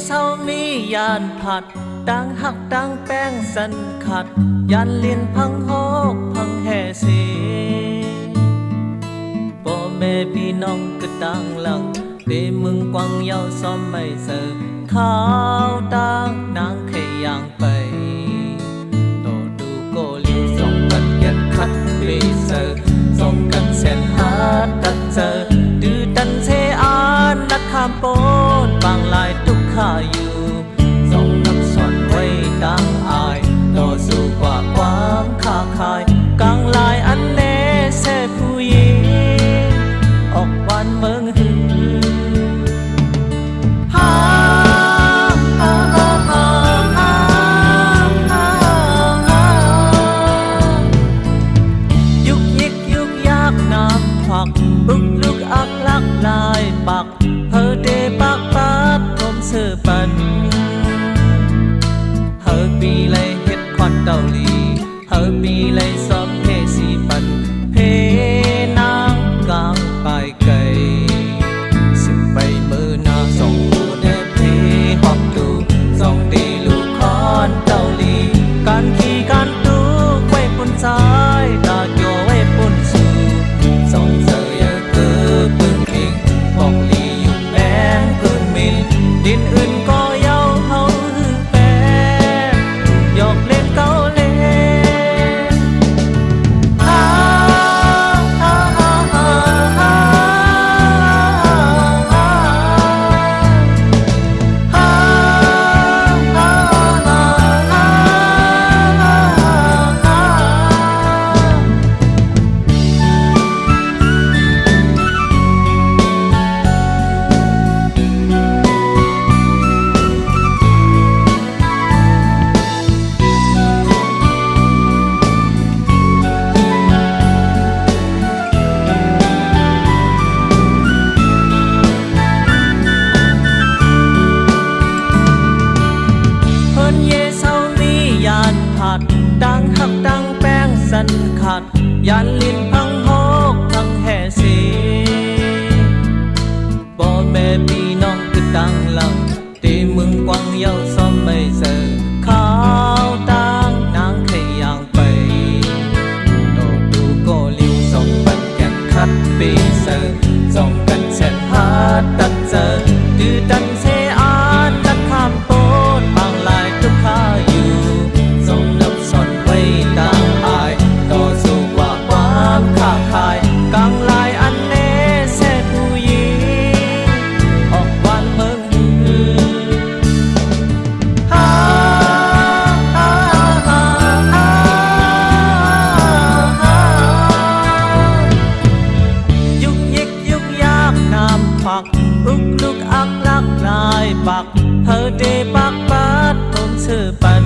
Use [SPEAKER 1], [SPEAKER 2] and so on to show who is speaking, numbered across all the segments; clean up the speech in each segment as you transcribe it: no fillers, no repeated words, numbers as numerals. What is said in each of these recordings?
[SPEAKER 1] เศร้ามียานผัดดังหักดังแป้งสันขัดยันเลียนพังโฮกพังแห่เสพ่อแม่พี่น้องก็ต่างหลังเตมึงกวางเยาซ้อมไม่เสิร์ข้าวดังนางขยางไปโตดูโกลิวส่งกันยันคัดเบเซอร์ส่งกันเส้นหาตัดเจอดื้อดันเซอานนักข้ามโปนบางลายทุกข้าอยู่ส่งนับสอนไว้ดังอายต่อสู้กว่าความค้าขายกลางลายอันเนเสผู้หญิงออกวันเมืองหือบึกลุกอักลักลายปักเฮอเดปักปัดทมเสือปันเฮอปีเลยเฮ็ดควันเกาหลีเฮอปีเลยซ้อมเพสีปันเพนางกลางปลายไก่สิบใบมือหน้าส่งผู้เดเพฮอกดูส่งดีลูกคอนเกาหลีการขี่การดูไว้ปุ่นซ้ายตาโยไว้ปุ่นสูส่งเสือปืนเข่งบอกลีอยู่แบงปืนมิลดินอื่นก็เย้าเฮาฮือแปงหยอกเล่นเก้าเล่นดังหักดังแป้งสันขัดยันลิ้นพังโฮกพังแห่เสีบ่แม่พี่น้องคือดังหลังตีมึงกวางเยาซ้อมไม่เสิร์ข้าวตังนางขยางไปโตดูโกลิวส่งปันแก่นคัดปีเสิร์ส่งกันเส้นหาตัดเจอดื้อดันเซอานนักข้ามโปนบางลายทุกข้าอยู่ส่งนับสอนไว้ดังอายต่อสู้กว่าความค้าขายกลางลายอันเนเสผู้หญิงออกวันเมืองหือยุกยิกยุกยากน้ำผักอุกลุกอักลักลายปักเฮอเดปักปัดทมเสือปัน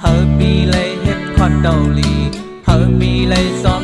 [SPEAKER 1] เฮอปีเลยเฮ็ดควันเกาหลีเฮอปีเลยซ้อม